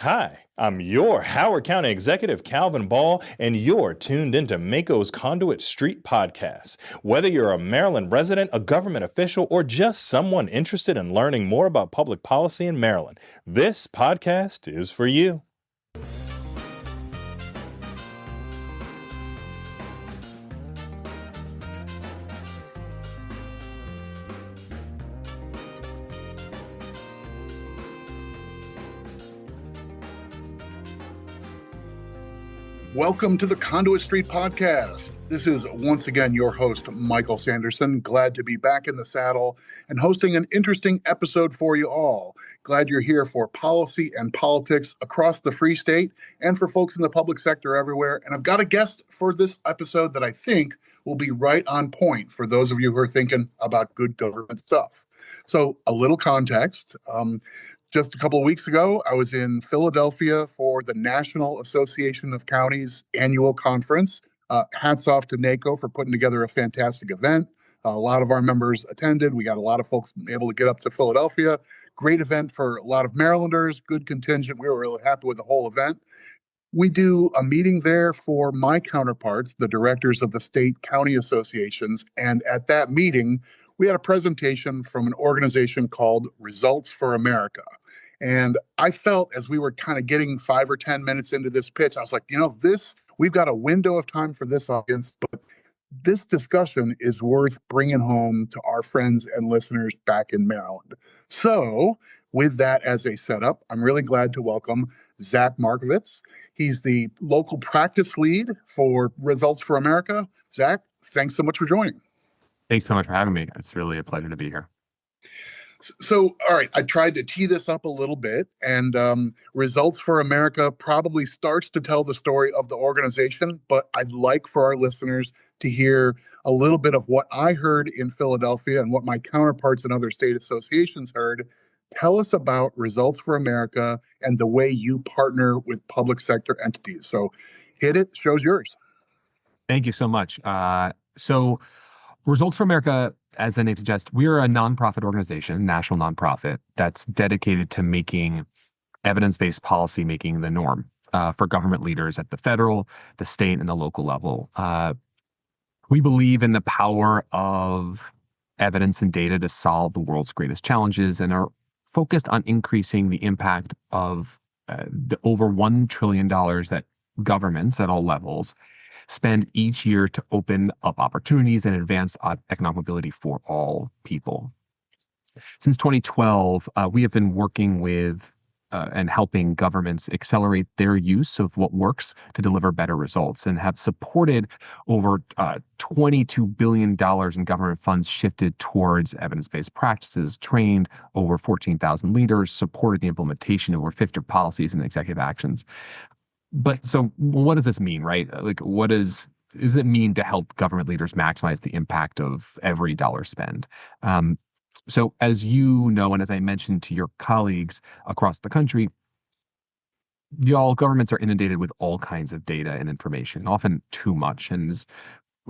Hi, I'm your Howard County Executive, Calvin Ball, and you're tuned into Mako's Conduit Street Podcast. Whether you're a Maryland resident, a government official, or just someone interested in learning more about public policy in Maryland, this podcast is for you. Welcome to the Conduit Street Podcast. This is once again your host, Michael Sanderson. Glad to be back in the saddle and hosting an interesting episode for you all. Glad you're here for policy and politics across the Free State and for folks in the public sector everywhere. And I've got a guest for this episode that I think will be right on point for those of you who are thinking about good government stuff. So a little context. Just a couple of weeks ago, I was in Philadelphia for the National Association of Counties annual conference. Hats off to NACO for putting together a fantastic event. A lot of our members attended. We got a lot of folks able to get up to Philadelphia. Great event for a lot of Marylanders, good contingent. We were really happy with the whole event. We do a meeting there for my counterparts, the directors of the state county associations. And at that meeting, we had a presentation from an organization called Results for America. And I felt as we were kind of getting 5 or 10 minutes into this pitch, I was like, we've got a window of time for this audience, but this discussion is worth bringing home to our friends and listeners back in Maryland. So with that as a setup, I'm really glad to welcome Zach Markovits. He's the local practice lead for Results for America. Zach, thanks so much for joining. Thanks so much for having me. It's really a pleasure to be here. So, all right, I tried to tee this up a little bit, and Results for America probably starts to tell the story of the organization, but I'd like for our listeners to hear a little bit of what I heard in Philadelphia and what my counterparts in other state associations heard. Tell us about Results for America and the way you partner with public sector entities. So hit it, show's yours. Thank you so much. So Results for America, as the name suggests, we're a nonprofit organization, national nonprofit, that's dedicated to making evidence-based policy making the norm for government leaders at the federal, the state, and the local level. We believe in the power of evidence and data to solve the world's greatest challenges and are focused on increasing the impact of the over $1 trillion that governments at all levels spend each year to open up opportunities and advance economic mobility for all people. Since 2012, we have been working with and helping governments accelerate their use of what works to deliver better results, and have supported over $22 billion in government funds shifted towards evidence-based practices, trained over 14,000 leaders, supported the implementation of over 50 policies and executive actions. But so what does this mean, right? Like, what does it mean to help government leaders maximize the impact of every dollar spent? So as you know, and as I mentioned to your colleagues across the country, governments are inundated with all kinds of data and information, often too much. And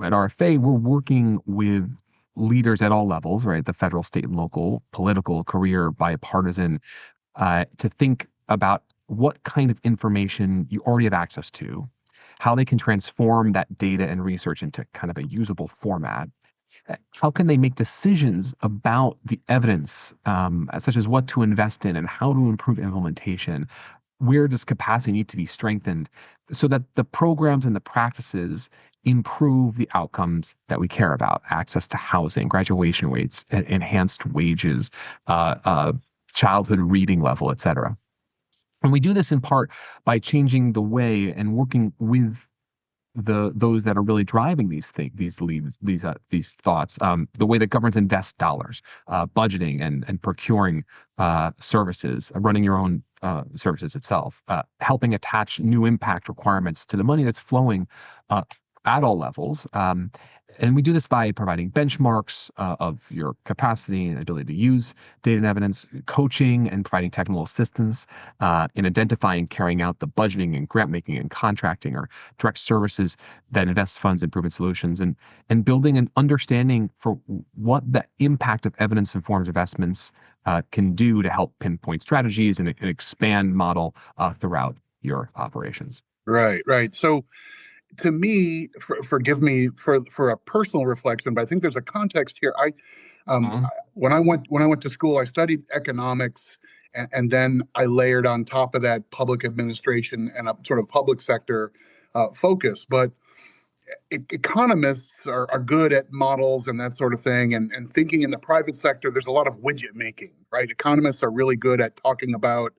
at RFA, we're working with leaders at all levels, right? The federal, state, and local, political, career, bipartisan, to think about what kind of information you already have access to, how they can transform that data and research into kind of a usable format. How can they make decisions about the evidence, such as what to invest in and how to improve implementation? Where does capacity need to be strengthened so that the programs and the practices improve the outcomes that we care about? Access to housing, graduation rates, enhanced wages, childhood reading level, et cetera. And we do this in part by changing the way and working with those that are really driving these things, these thoughts, the way that governments invest dollars, budgeting and procuring services, running your own services itself, helping attach new impact requirements to the money that's flowing at all levels, And we do this by providing benchmarks of your capacity and ability to use data and evidence, coaching and providing technical assistance in identifying and carrying out the budgeting and grant making and contracting or direct services that invest funds in proven solutions, and building an understanding for what the impact of evidence-informed investments can do to help pinpoint strategies and expand model throughout your operations. Right, right. So to me, forgive me for a personal reflection, but I think there's a context here. Mhm. When I went to school, I studied economics, and then I layered on top of that public administration and a sort of public sector focus. But economists are good at models and that sort of thing, and thinking in the private sector, there's a lot of widget making, right? Economists are really good at talking about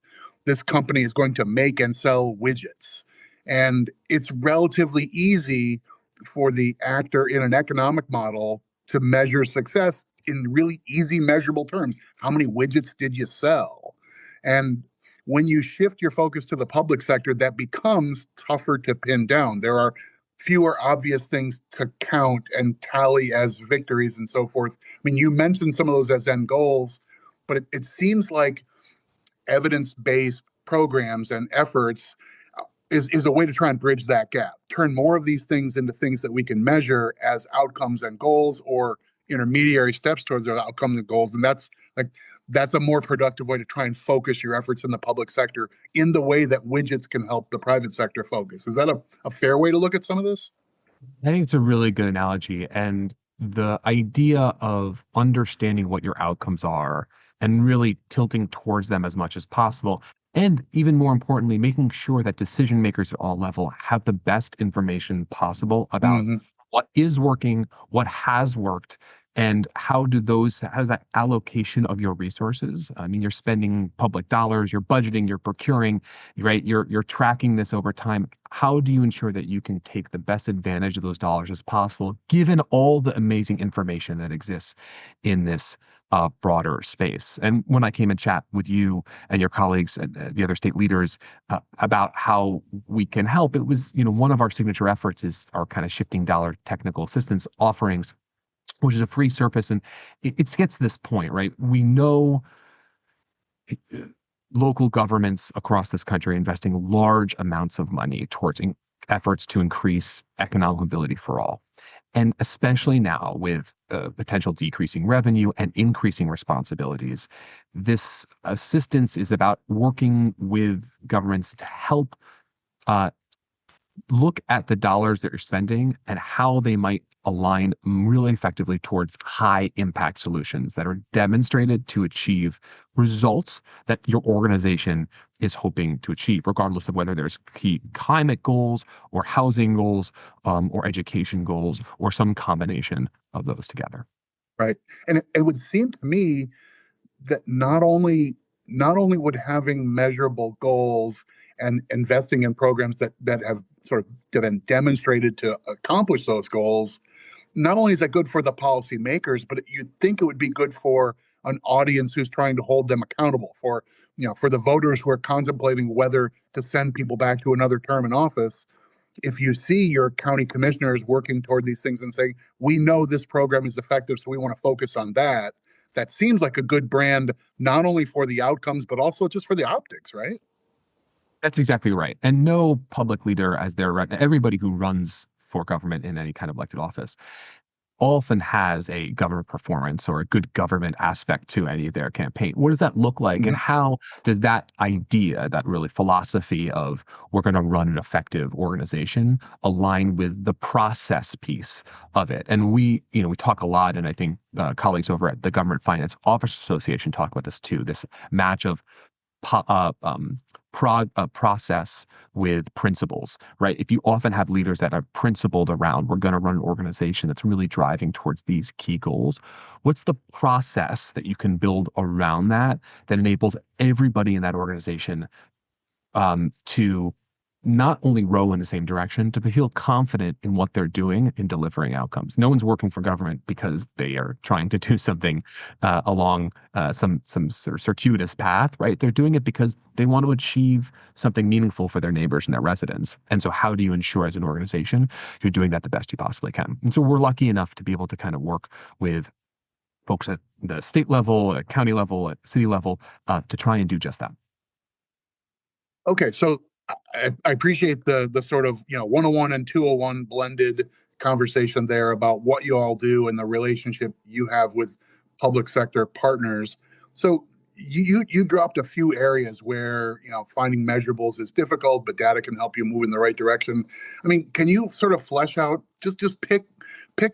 this company is going to make and sell widgets. And it's relatively easy for the actor in an economic model to measure success in really easy measurable terms. How many widgets did you sell? And when you shift your focus to the public sector, that becomes tougher to pin down. There are fewer obvious things to count and tally as victories and so forth. I mean, you mentioned some of those as end goals, but it seems like evidence-based programs and efforts is a way to try and bridge that gap, turn more of these things into things that we can measure as outcomes and goals, or intermediary steps towards their outcomes and goals. And that's a more productive way to try and focus your efforts in the public sector in the way that widgets can help the private sector focus. Is that a fair way to look at some of this? I think it's a really good analogy. And the idea of understanding what your outcomes are and really tilting towards them as much as possible. And even more importantly, making sure that decision makers at all level have the best information possible about Mm-hmm. what is working, what has worked, and how does that allocation of your resources? I mean, you're spending public dollars, you're budgeting, you're procuring, right? You're tracking this over time. How do you ensure that you can take the best advantage of those dollars as possible, given all the amazing information that exists in this broader space? And when I came and chat with you and your colleagues and the other state leaders about how we can help, it was, one of our signature efforts is our kind of shifting dollar technical assistance offerings, which is a free service. And it gets to this point, right? We know local governments across this country are investing large amounts of money towards efforts to increase economic mobility for all. And especially now with potential decreasing revenue and increasing responsibilities, this assistance is about working with governments to help look at the dollars that you're spending and how they might align really effectively towards high impact solutions that are demonstrated to achieve results that your organization is hoping to achieve, regardless of whether there's key climate goals or housing goals or education goals or some combination of those together. Right. And it would seem to me that not only would having measurable goals and investing in programs that have sort of been demonstrated to accomplish those goals, not only is that good for the policymakers, but you'd think it would be good for an audience who's trying to hold them accountable, for the voters who are contemplating whether to send people back to another term in office. If you see your county commissioners working toward these things and saying, we know this program is effective, so we want to focus on that, that seems like a good brand, not only for the outcomes, but also just for the optics, right? That's exactly right. And no public leader, everybody who runs for government in any kind of elected office often has a government performance or a good government aspect to any of their campaign. What does that look like? Mm-hmm. And how does that idea, that really philosophy of we're going to run an effective organization, align with the process piece of it? And we talk a lot, and I think colleagues over at the Government Finance Officers Association talk about this too, this match of process with principles, right? If you often have leaders that are principled around, we're going to run an organization that's really driving towards these key goals, what's the process that you can build around that enables everybody in that organization to not only row in the same direction, to feel confident in what they're doing in delivering outcomes. No one's working for government because they are trying to do something along some sort of circuitous path, right? They're doing it because they want to achieve something meaningful for their neighbors and their residents. And so how do you ensure as an organization you're doing that the best you possibly can? And so we're lucky enough to be able to kind of work with folks at the state level, at county level, at city level, to try and do just that. Okay, so I appreciate the sort of 101 and 201 blended conversation there about what you all do and the relationship you have with public sector partners. So you dropped a few areas where finding measurables is difficult, but data can help you move in the right direction. I mean, can you sort of flesh out just pick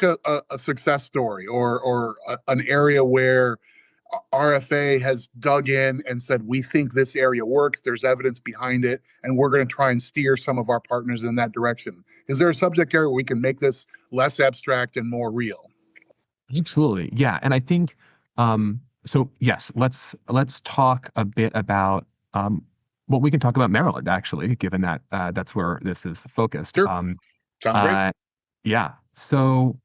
a success story or an area where RFA has dug in and said, we think this area works, there's evidence behind it, and we're going to try and steer some of our partners in that direction? Is there a subject area where we can make this less abstract and more real? Absolutely. Yeah. And I think, so yes, let's talk a bit about what we can talk about Maryland, actually, given that that's where this is focused. Sure. Sounds great. Yeah. So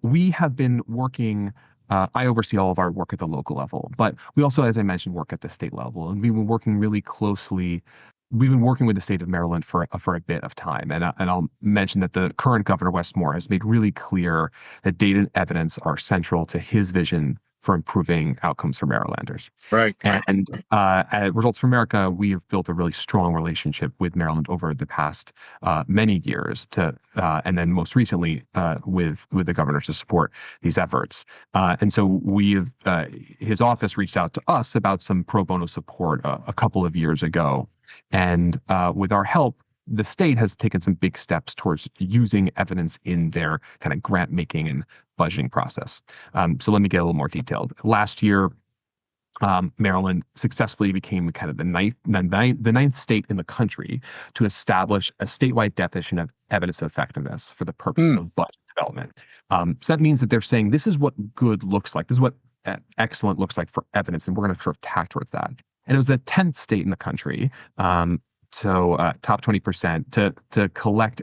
we have been working. I oversee all of our work at the local level, but we also, as I mentioned, work at the state level, and we've been working really closely. We've been working with the state of Maryland for a bit of time, and I'll mention that the current governor, Wes Moore, has made really clear that data and evidence are central to his vision for improving outcomes for Marylanders. Right. And at Results for America, we have built a really strong relationship with Maryland over the past many years, and then most recently with the governor to support these efforts. And so his office reached out to us about some pro bono support a couple of years ago. And with our help, the state has taken some big steps towards using evidence in their kind of grant making and budgeting process. So let me get a little more detailed. Last year, Maryland successfully became kind of the ninth state in the country to establish a statewide definition of evidence of effectiveness for the purposes of budget development. So that means that they're saying this is what good looks like. This is what excellent looks like for evidence, and we're going to sort of tack towards that. And it was the 10th state in the country, so top 20%, to collect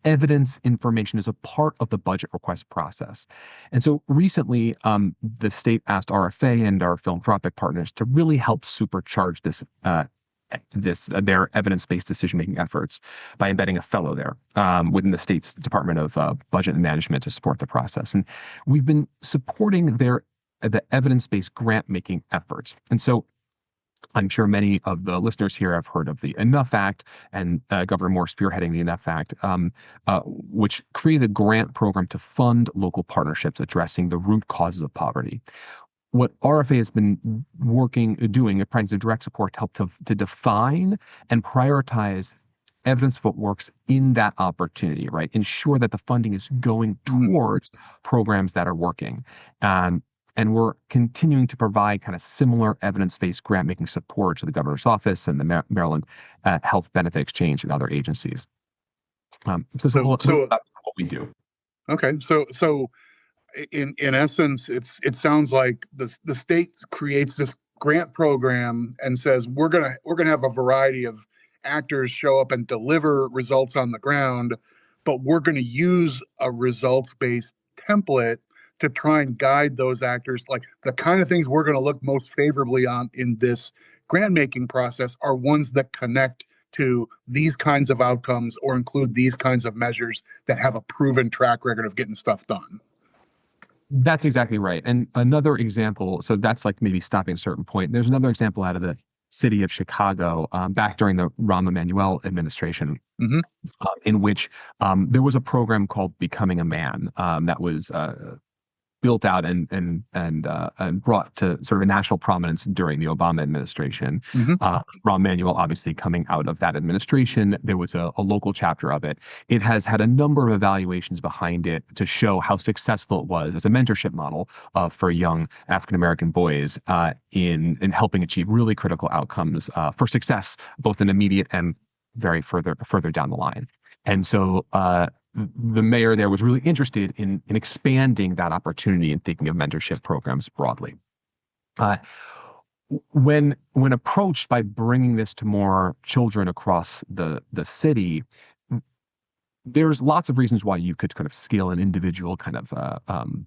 evidence information as a part of the budget request process. And so recently, the state asked RFA and our philanthropic partners to really help supercharge their evidence-based decision-making efforts by embedding a fellow there within the state's Department of Budget and Management to support the process. And we've been supporting the evidence-based grant-making efforts. And so I'm sure many of the listeners here have heard of the Enough Act and Governor Moore spearheading the Enough Act, which created a grant program to fund local partnerships addressing the root causes of poverty. What RFA has been doing, providing some direct support to help to define and prioritize evidence of what works in that opportunity, right? Ensure that the funding is going towards programs that are working. And we're continuing to provide kind of similar evidence-based grant-making support to the governor's office and the Maryland Health Benefit Exchange and other agencies. So what we do. Okay, so in essence, it sounds like the state creates this grant program and says we're gonna have a variety of actors show up and deliver results on the ground, but we're going to use a results-based template to try and guide those actors. Like the kind of things we're going to look most favorably on in this grant making process are ones that connect to these kinds of outcomes or include these kinds of measures that have a proven track record of getting stuff done. That's exactly right. And another example, so that's like maybe stopping at a certain point. There's another example out of the city of Chicago back during the Rahm Emanuel administration, in which there was a program called Becoming a Man that was built out and brought to sort of a national prominence during the Obama administration. Rahm Emanuel obviously coming out of that administration, there was a local chapter of it. It has had a number of evaluations behind it to show how successful it was as a mentorship model for young African-American boys in helping achieve really critical outcomes for success, both in immediate and very further down the line. And so the mayor there was really interested in expanding that opportunity and thinking of mentorship programs broadly. when approached by bringing this to more children across the city, there's lots of reasons why you could kind of scale an individual kind of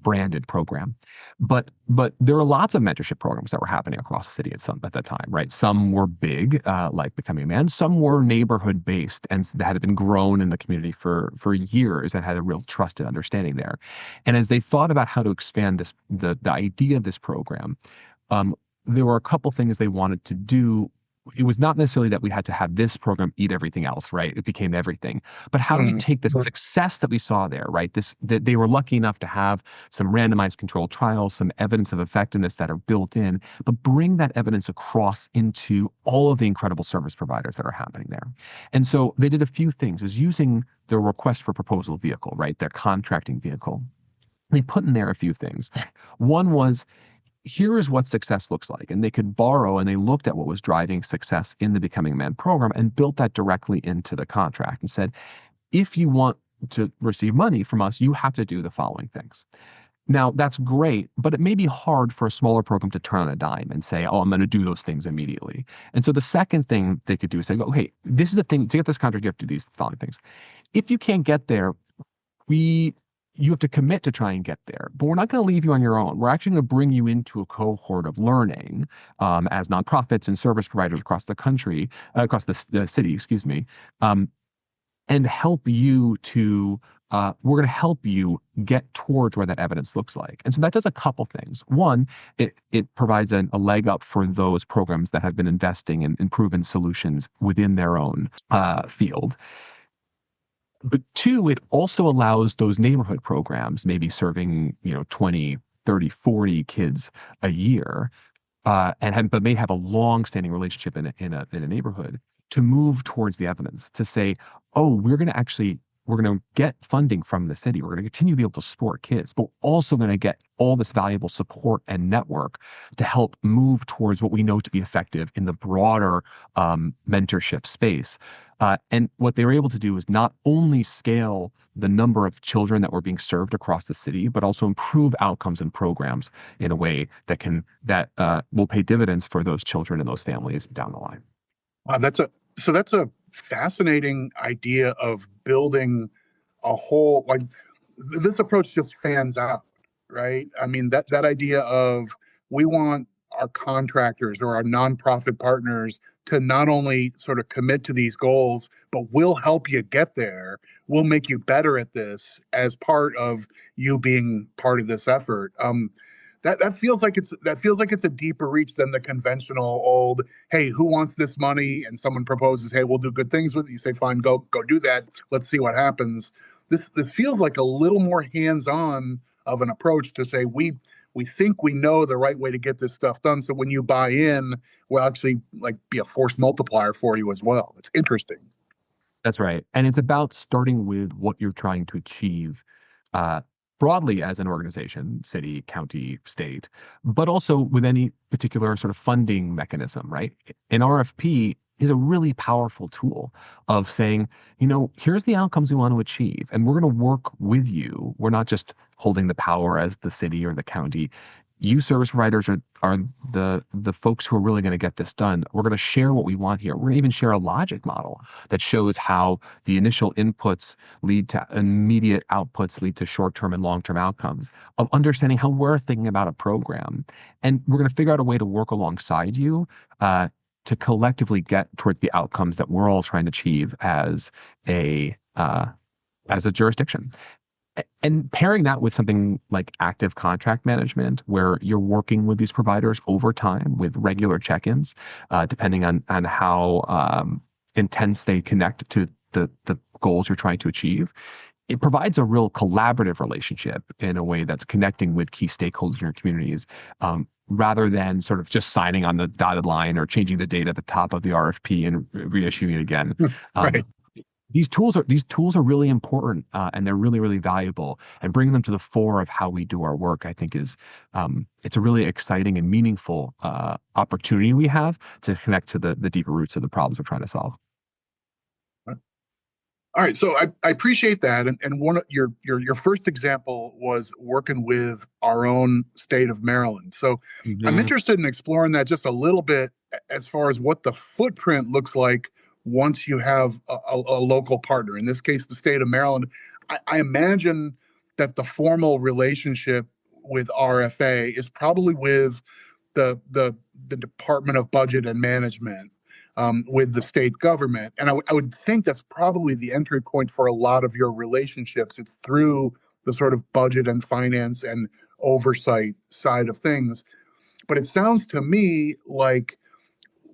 branded program, but there are lots of mentorship programs that were happening across the city at that time, right? Some were big, like Becoming a Man. Some were neighborhood based and that had been grown in the community for years and had a real trusted understanding there. And as they thought about how to expand the idea of this program, there were a couple things they wanted to do. It was not necessarily that we had to have this program eat everything else, right? It became everything. But how do we take the success that we saw there, right? That they were lucky enough to have some randomized controlled trials, some evidence of effectiveness that are built in, but bring that evidence across into all of the incredible service providers that are happening there. And so they did a few things. It was using the request for proposal vehicle, right? Their contracting vehicle. They put in there a few things. One was, here is what success looks like. And they could borrow, and they looked at what was driving success in the Becoming a Man program and built that directly into the contract and said, if you want to receive money from us, you have to do the following things. Now, that's great, but it may be hard for a smaller program to turn on a dime and say, oh, I'm going to do those things immediately. And so the second thing they could do is say, okay, this is the thing, to get this contract, you have to do these following things. If you can't get there, you have to commit to try and get there, but we're not going to leave you on your own. We're actually going to bring you into a cohort of learning as nonprofits and service providers across the country, across the city, excuse me, and help you to, we're going to help you get towards where that evidence looks like. And so that does a couple things. One, it provides a leg up for those programs that have been investing in proven solutions within their own field. But two, it also allows those neighborhood programs, maybe serving 20, 30, 40 kids a year, but may have a long-standing relationship in a neighborhood, to move towards the evidence, to say, oh, we're going to get funding from the city. We're going to continue to be able to support kids, but also going to get all this valuable support and network to help move towards what we know to be effective in the broader mentorship space. And what they were able to do is not only scale the number of children that were being served across the city, but also improve outcomes and programs in a way that will pay dividends for those children and those families down the line. Wow, that's a fascinating idea of building a whole, like, this approach just fans out, right? I mean, that idea of, we want our contractors or our nonprofit partners to not only sort of commit to these goals, but we'll help you get there. We'll make you better at this as part of you being part of this effort. That feels like it's a deeper reach than the conventional old, hey, who wants this money? And someone proposes, hey, we'll do good things with it. You say, fine, go do that. Let's see what happens. This feels like a little more hands-on of an approach to say, we think we know the right way to get this stuff done. So when you buy in, we'll actually be a force multiplier for you as well. It's interesting. That's right. And it's about starting with what you're trying to achieve broadly as an organization, city, county, state, but also with any particular sort of funding mechanism, right? An RFP is a really powerful tool of saying, here's the outcomes we want to achieve, and we're going to work with you. We're not just holding the power as the city or the county. You service providers are the folks who are really going to get this done. We're going to share what we want here. We're going to even share a logic model that shows how the initial inputs lead to immediate outputs, lead to short-term and long-term outcomes, of understanding how we're thinking about a program. And we're going to figure out a way to work alongside you to collectively get towards the outcomes that we're all trying to achieve as a jurisdiction. And pairing that with something like active contract management, where you're working with these providers over time with regular check-ins, depending on how intense they connect to the goals you're trying to achieve, it provides a real collaborative relationship in a way that's connecting with key stakeholders in your communities, rather than sort of just signing on the dotted line or changing the date at the top of the RFP and reissuing it again. Right. These tools are really important, and they're really, really valuable. And bringing them to the fore of how we do our work, I think, is it's a really exciting and meaningful opportunity we have to connect to the deeper roots of the problems we're trying to solve. All right, so I appreciate that, and one of your first example was working with our own state of Maryland. So I'm Mhm. interested in exploring that just a little bit as far as what the footprint looks like once you have a local partner. In this case, the state of Maryland. I imagine that the formal relationship with RFA is probably with the Department of Budget and Management, with the state government. And I would think that's probably the entry point for a lot of your relationships. It's through the sort of budget and finance and oversight side of things. But it sounds to me like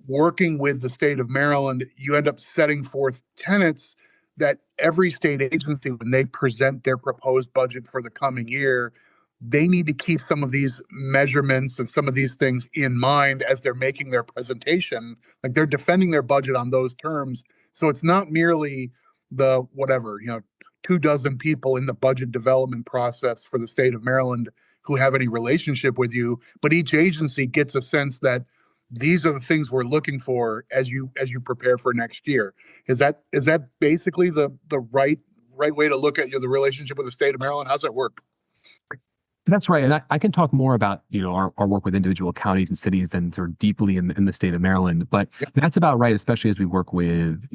working with the state of Maryland, you end up setting forth tenets that every state agency, when they present their proposed budget for the coming year, they need to keep some of these measurements and some of these things in mind as they're making their presentation. Like they're defending their budget on those terms. So it's not merely the whatever, 24 people in the budget development process for the state of Maryland who have any relationship with you, but each agency gets a sense that these are the things we're looking for as you prepare for next year. Is that basically the right way to look at the relationship with the state of Maryland? How's that work? That's right. And I can talk more about, our work with individual counties and cities than sort of deeply in the state of Maryland. But Yeah. that's about right, especially as we work with,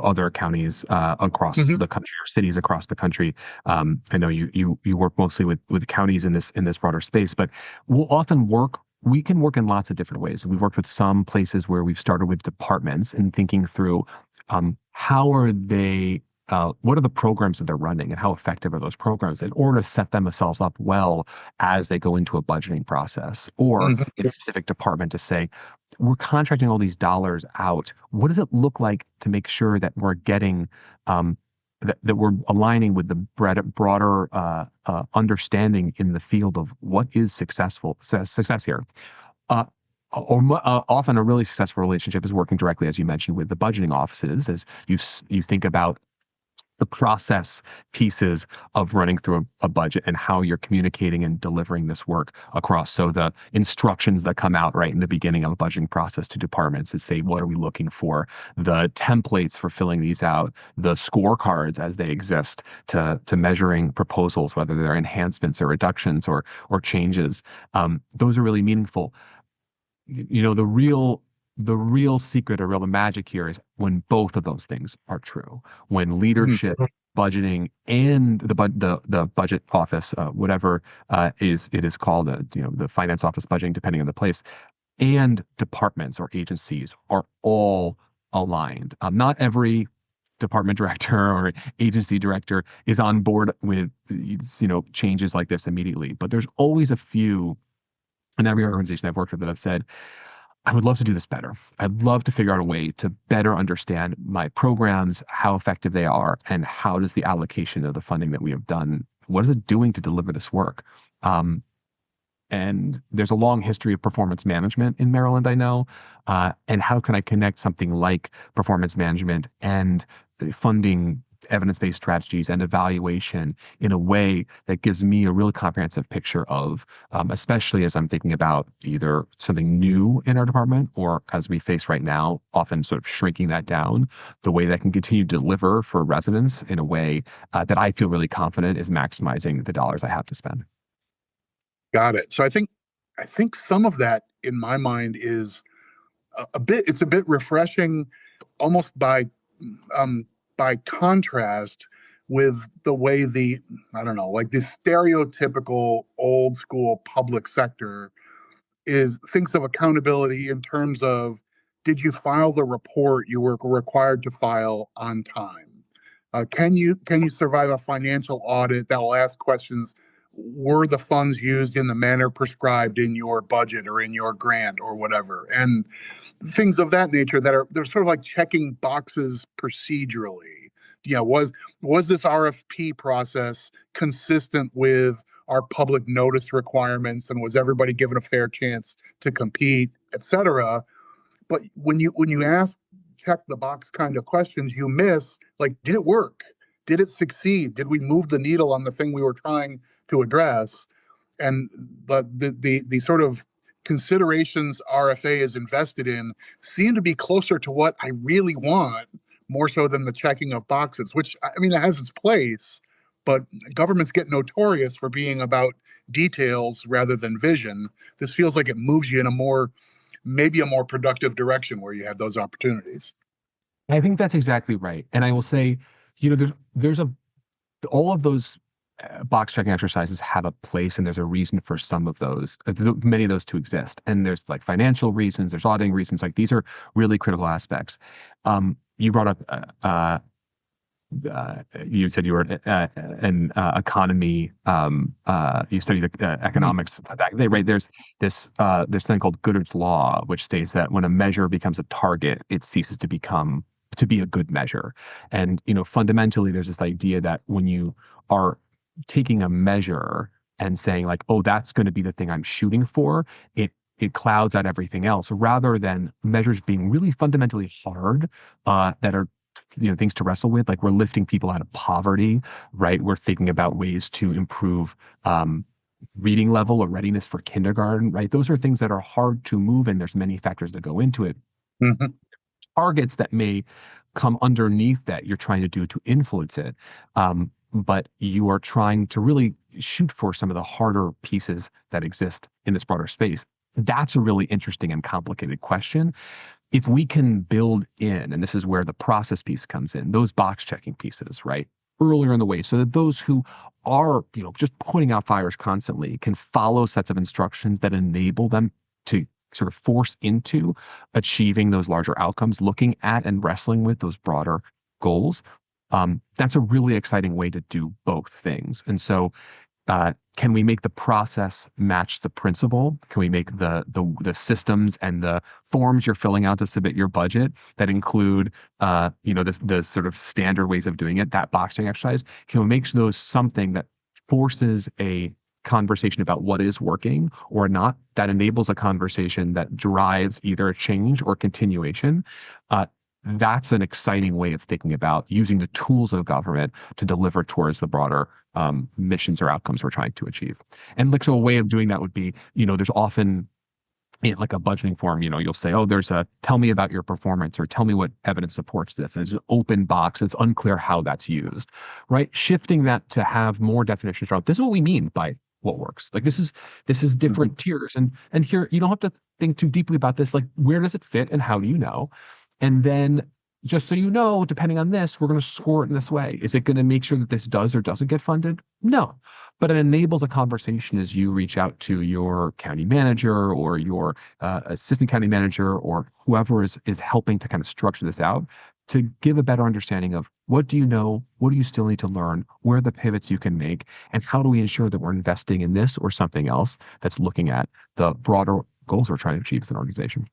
other counties across Mhm. the country or cities across the country. I know you work mostly with counties in this broader space, but we can work in lots of different ways. We've worked with some places where we've started with departments and thinking through how are they what are the programs that they're running and how effective are those programs in order to set themselves up well as they go into a budgeting process or Mhm. in a specific department to say, we're contracting all these dollars out. What does it look like to make sure that we're getting that we're aligning with the broader understanding in the field of what is success here? Uh, Often a really successful relationship is working directly, as you mentioned, with the budgeting offices as you think about the process pieces of running through a budget and how you're communicating and delivering this work across. So the instructions that come out right in the beginning of a budgeting process to departments that say, what are we looking for? The templates for filling these out, the scorecards as they exist to measuring proposals, whether they're enhancements or reductions or changes. Those are really meaningful. The real secret or real the magic here is when both of those things are true. When Mhm. leadership, budgeting, and the budget office, whatever it is called, the finance office budgeting, depending on the place, and departments or agencies are all aligned. Not every department director or agency director is on board with changes like this immediately, but there's always a few in every organization I've worked with that have said, I would love to do this better. I'd love to figure out a way to better understand my programs, how effective they are, and how does the allocation of the funding that we have done, what is it doing to deliver this work? And there's a long history of performance management in Maryland, I know. And how can I connect something like performance management and funding evidence-based strategies and evaluation in a way that gives me a really comprehensive picture of, especially as I'm thinking about either something new in our department or as we face right now, often sort of shrinking that down, the way that can continue to deliver for residents in a way that I feel really confident is maximizing the dollars I have to spend. Got it. So I think some of that in my mind is it's a bit refreshing, almost by contrast with the way I don't know, like the stereotypical old school public sector is thinks of accountability in terms of, did you file the report you were required to file on time? Can you survive a financial audit that will ask questions? Were the funds used in the manner prescribed in your budget or in your grant or whatever? And things of that nature that they're sort of like checking boxes procedurally. Was this RFP process consistent with our public notice requirements, and was everybody given a fair chance to compete, et cetera? But when you ask check the box kind of questions, you miss, like, did it work? Did it succeed? Did we move the needle on the thing we were trying to address? And the sort of considerations RFA is invested in seem to be closer to what I really want more so than the checking of boxes, which, I mean, it has its place, but governments get notorious for being about details rather than vision. This feels like it moves you in maybe a more productive direction where you have those opportunities. I think that's exactly right. And I will say, there's all of those box checking exercises have a place, and there's a reason for some of those, many of those to exist. And there's like financial reasons, there's auditing reasons. Like these are really critical aspects. You brought up, you said you were an economy. You studied economics back then, right? There's thing called Goodard's law, which states that when a measure becomes a target, it ceases to be a good measure. And fundamentally, there's this idea that when you are taking a measure and saying like, oh, that's going to be the thing I'm shooting for, it clouds out everything else, rather than measures being really fundamentally hard, that are things to wrestle with. Like we're lifting people out of poverty, right? We're thinking about ways to improve reading level or readiness for kindergarten, right? Those are things that are hard to move, and there's many factors that go into it. Mm-hmm. Targets that may come underneath that you're trying to do to influence it, but you are trying to really shoot for some of the harder pieces that exist in this broader space. That's a really interesting and complicated question. If we can build in, and this is where the process piece comes in, those box checking pieces, right, earlier in the way, so that those who are, just putting out fires constantly can follow sets of instructions that enable them to sort of force into achieving those larger outcomes, looking at and wrestling with those broader goals. That's a really exciting way to do both things. And so, can we make the process match the principle? Can we make the systems and the forms you're filling out to submit your budget that include, the sort of standard ways of doing it, that boxing exercise? Can we make those something that forces a conversation about what is working or not, that enables a conversation that drives either a change or continuation? That's an exciting way of thinking about using the tools of government to deliver towards the broader missions or outcomes we're trying to achieve. And so a way of doing that would be, there's often like a budgeting form, you'll say, oh, tell me about your performance, or tell me what evidence supports this. And it's an open box. It's unclear how that's used, right? Shifting that to have more definitions around, this is what we mean by what works. Like this is different tiers. And here, you don't have to think too deeply about this. Like, where does it fit and how do you know? And then, just so you know, depending on this, we're going to score it in this way. Is it going to make sure that this does or doesn't get funded? No. But it enables a conversation as you reach out to your county manager or your assistant county manager or whoever is helping to kind of structure this out, to give a better understanding of what do you know, what do you still need to learn, where are the pivots you can make, and how do we ensure that we're investing in this or something else that's looking at the broader goals we're trying to achieve as an organization.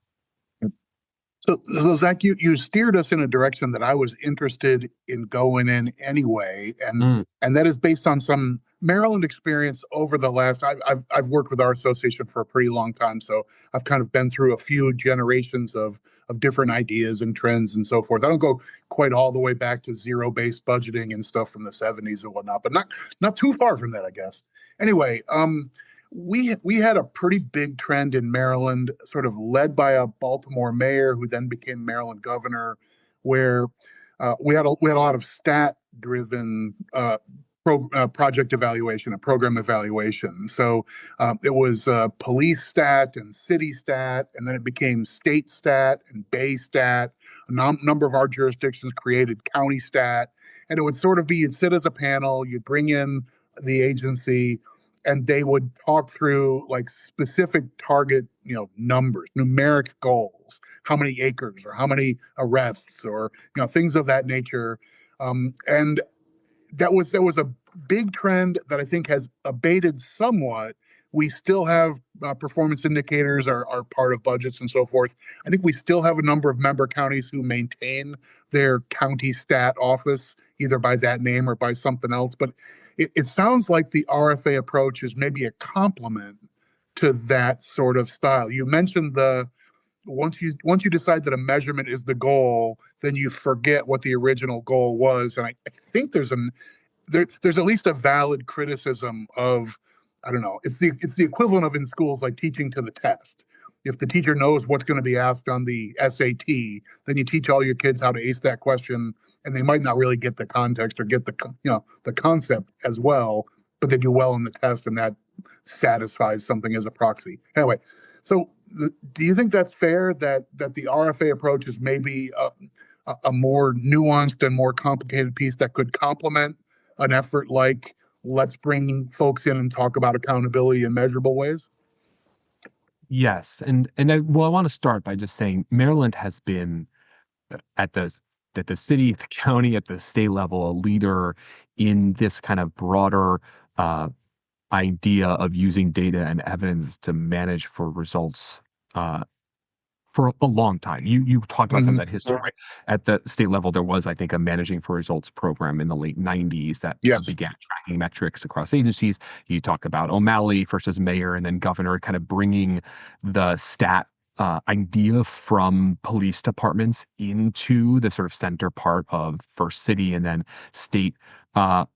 So Zach, you steered us in a direction that I was interested in going in anyway, and that is based on some Maryland experience over the last. I've worked with our association for a pretty long time, so I've kind of been through a few generations of different ideas and trends and so forth. I don't go quite all the way back to zero-based budgeting and stuff from the 70s and whatnot, but not too far from that, I guess. Anyway, we had a pretty big trend in Maryland, sort of led by a Baltimore mayor who then became Maryland governor, where we had a lot of stat-driven project evaluation and program evaluation. So it was police stat and city stat, and then it became state stat and bay stat. A number of our jurisdictions created county stat, and it would sort of be, you'd sit as a panel, you'd bring in the agency, and they would talk through like specific target, numbers, numeric goals, how many acres or how many arrests or, things of that nature. And there was a big trend that I think has abated somewhat. We still have performance indicators are part of budgets and so forth. I think we still have a number of member counties who maintain their county stat office, either by that name or by something else. But it sounds like the RFA approach is maybe a complement to that sort of style. You mentioned once you decide that a measurement is the goal, then you forget what the original goal was. And I think there's at least a valid criticism of, I don't know, it's the equivalent of in schools like teaching to the test. if the teacher knows what's going to be asked on the SAT, then you teach all your kids how to ace that question, and they might not really get the context or get the concept as well, but they do well in the test, and that satisfies something as a proxy. Anyway, so do you think that's fair that the RFA approach is maybe a more nuanced and more complicated piece that could complement an effort like let's bring folks in and talk about accountability in measurable ways? Yes, and I want to start by just saying Maryland has been at the city, the county, at the state level, a leader in this kind of broader idea of using data and evidence to manage for results for a long time. You talked about some of that history, right? At the state level, there was, I think, a managing for results program in the late 90s that began tracking metrics across agencies. You talk about O'Malley first as mayor and then governor, kind of bringing the stat idea from police departments into the sort of center part of first city and then state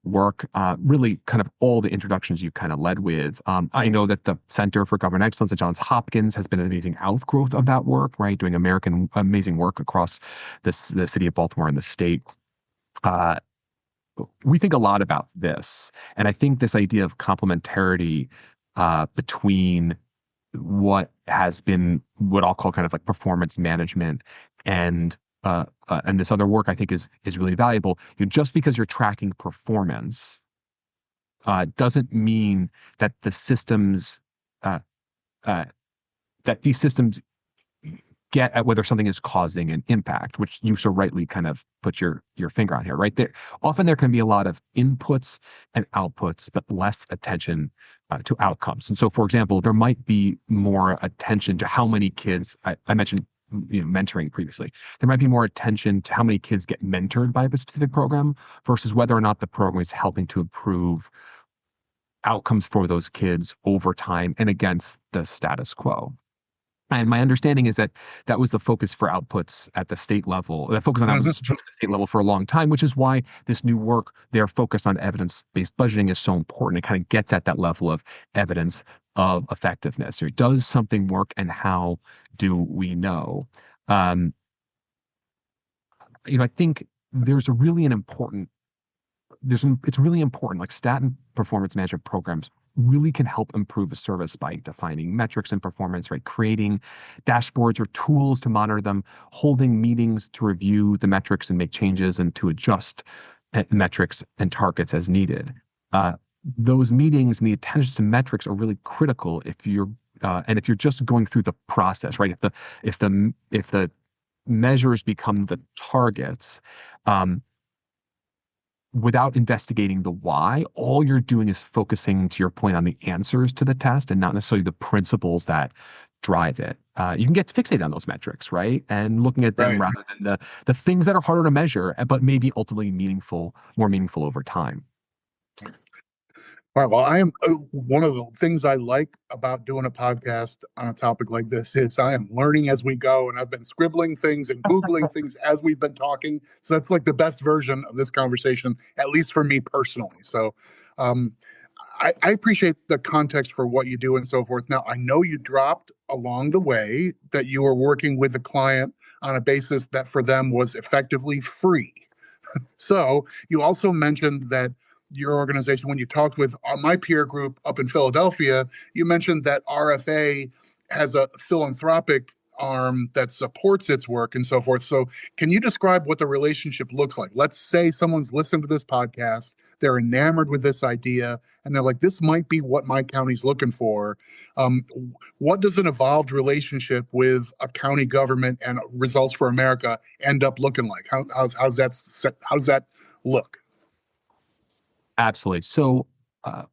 work, really kind of all the introductions you kind of led with. I know that the Center for Government Excellence at Johns Hopkins has been an amazing outgrowth of that work, right? Doing amazing work across the city of Baltimore and the state. We think a lot about this. And I think this idea of complementarity between what has been what I'll call kind of like performance management and this other work, I think is really valuable. Just because you're tracking performance doesn't mean that the systems that these systems get at whether something is causing an impact, which you so rightly kind of put your finger on here, right? Often there can be a lot of inputs and outputs, but less attention to outcomes. And so, for example, there might be more attention to how many kids, I mentioned mentoring previously. There might be more attention to how many kids get mentored by a specific program versus whether or not the program is helping to improve outcomes for those kids over time and against the status quo. And my understanding is that was the focus for outputs at the state level. The focus on outputs at the state level for a long time, which is why this new work, their focus on evidence-based budgeting, is so important. It kind of gets at that level of evidence of effectiveness. Or does something work, and how do we know? I think there's a really important. It's really important. Like stat and performance management programs really can help improve a service by defining metrics and performance, right? Creating dashboards or tools to monitor them, holding meetings to review the metrics and make changes and to adjust metrics and targets as needed. Those meetings and the attention to metrics are really critical if you're just going through the process, right? If the measures become the targets, without investigating the why, all you're doing is focusing, to your point, on the answers to the test and not necessarily the principles that drive it. You can get fixated on those metrics, right? And looking at them rather than the things that are harder to measure, but maybe ultimately more meaningful over time. All right. Well, I am one of the things I like about doing a podcast on a topic like this is I am learning as we go, and I've been scribbling things and Googling things as we've been talking. So that's like the best version of this conversation, at least for me personally. So I appreciate the context for what you do and so forth. Now, I know you dropped along the way that you were working with a client on a basis that for them was effectively free. So you also mentioned that your organization, when you talked with my peer group up in Philadelphia, you mentioned that RFA has a philanthropic arm that supports its work and so forth. So can you describe what the relationship looks like? Let's say someone's listened to this podcast, they're enamored with this idea, and they're like, this might be what my county's looking for. What does an evolved relationship with a county government and Results for America end up looking like? How's that look? Absolutely. So a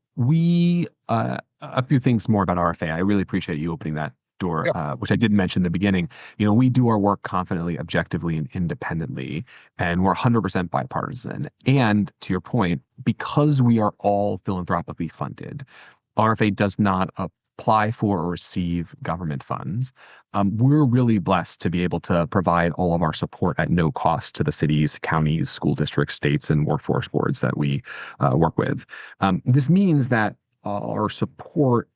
few things more about RFA. I really appreciate you opening that door, which I didn't mention in the beginning. We do our work confidently, objectively, and independently, and we're 100% bipartisan. And to your point, because we are all philanthropically funded, RFA does not apply for or receive government funds. We're really blessed to be able to provide all of our support at no cost to the cities, counties, school districts, states, and workforce boards that we work with. This means that our support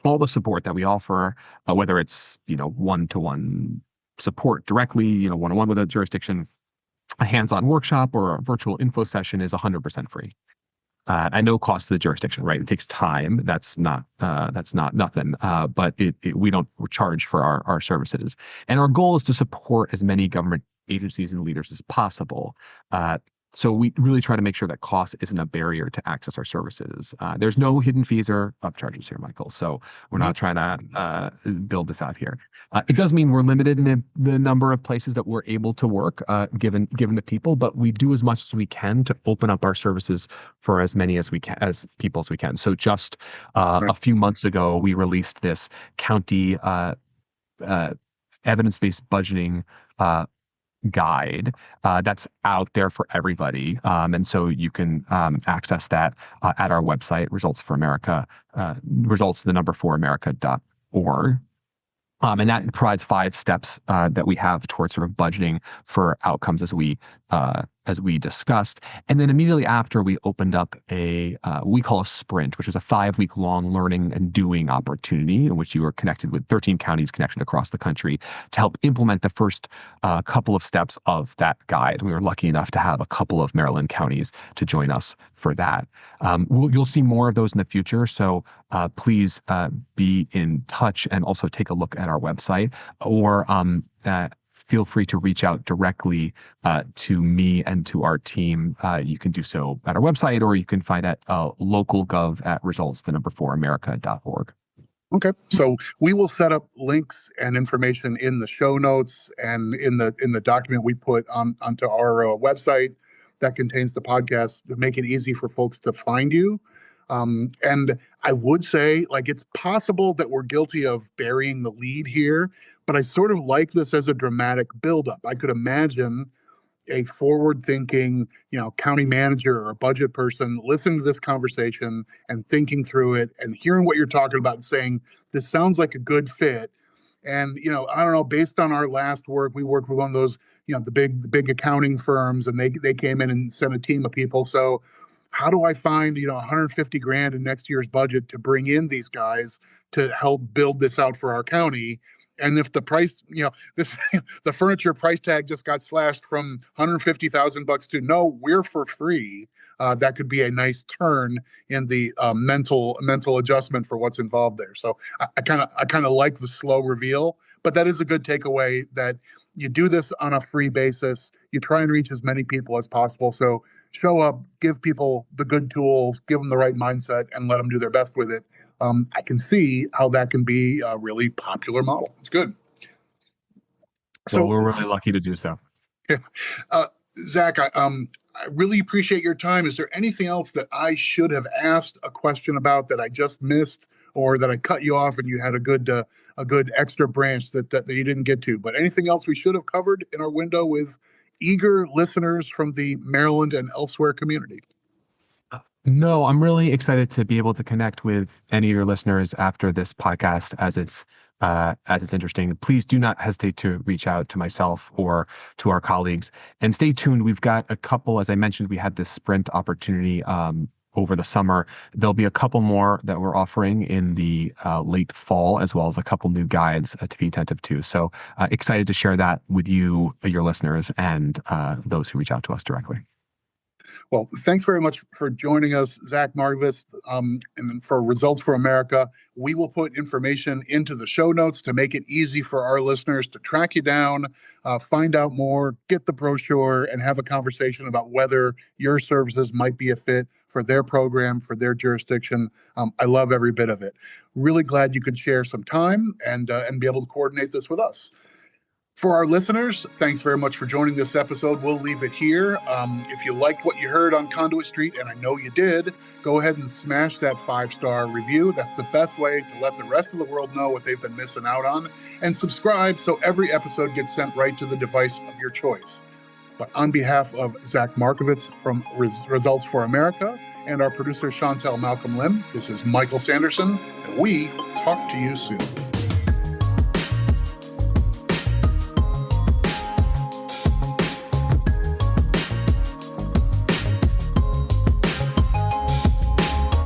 all the support that we offer, whether it's, one-to-one support directly, one-on-one with a jurisdiction, a hands-on workshop, or a virtual info session, is 100% free. At no cost to the jurisdiction, right? It takes time. That's not nothing. But we don't charge for our services. And our goal is to support as many government agencies and leaders as possible. So we really try to make sure that cost isn't a barrier to access our services. There's no hidden fees or upcharges here, Michael. So we're not trying to build this out here. It does mean we're limited in the number of places that we're able to work, given the people, but we do as much as we can to open up our services for as many people as we can. So just a few months ago, we released this county evidence-based budgeting guide that's out there for everybody, and so you can access that at our website, results for America, results4america.org. And that provides 5 steps that we have towards sort of budgeting for outcomes as we discussed. And then immediately after, we opened up we call a sprint, which is a 5-week-long learning and doing opportunity in which you are connected with 13 counties connected across the country to help implement the first couple of steps of that guide. We were lucky enough to have a couple of Maryland counties to join us for that. You'll see more of those in the future, so please be in touch and also take a look at our website, or feel free to reach out directly to me and to our team. You can do so at our website, or you can find it localgov@results4america.org. Okay, so we will set up links and information in the show notes and in the document we put onto our website that contains the podcast to make it easy for folks to find you. And I would say, it's possible that we're guilty of burying the lead here, but I sort of like this as a dramatic buildup. I could imagine a forward-thinking, county manager or a budget person listening to this conversation and thinking through it and hearing what you're talking about and saying, this sounds like a good fit. And, I don't know, based on our last work, we worked with one of those, the big accounting firms, and they came in and sent a team of people. So how do I find, $150,000 in next year's budget to bring in these guys to help build this out for our county? And if the price, the furniture price tag just got slashed from $150,000 to no, we're for free. That could be a nice turn in the mental adjustment for what's involved there. So I kind of like the slow reveal, but that is a good takeaway that you do this on a free basis. You try and reach as many people as possible. So show up, give people the good tools, give them the right mindset, and let them do their best with it. I can see how that can be a really popular model. It's good. So we're really lucky to do so. Yeah. Zach, I really appreciate your time. Is there anything else that I should have asked a question about that I just missed, or that I cut you off and you had a good extra branch that you didn't get to? But anything else we should have covered in our window with eager listeners from the Maryland and elsewhere community? No, I'm really excited to be able to connect with any of your listeners after this podcast as it's interesting. Please do not hesitate to reach out to myself or to our colleagues, and stay tuned. We've got a couple, as I mentioned, we had this sprint opportunity over the summer. There'll be a couple more that we're offering in the late fall, as well as a couple new guides to be attentive to. So excited to share that with you, your listeners, and those who reach out to us directly. Well, thanks very much for joining us, Zach Markovits, and for Results for America. We will put information into the show notes to make it easy for our listeners to track you down, find out more, get the brochure, and have a conversation about whether your services might be a fit for their program, for their jurisdiction. I love every bit of it. Really glad you could share some time and be able to coordinate this with us. For our listeners, thanks very much for joining this episode. We'll leave it here. If you liked what you heard on Conduit Street, and I know you did, go ahead and smash that 5-star review. That's the best way to let the rest of the world know what they've been missing out on. And subscribe so every episode gets sent right to the device of your choice. But on behalf of Zach Markovits from Results for America and our producer, Chantel Malcolm Lim, this is Michael Sanderson, and we talk to you soon.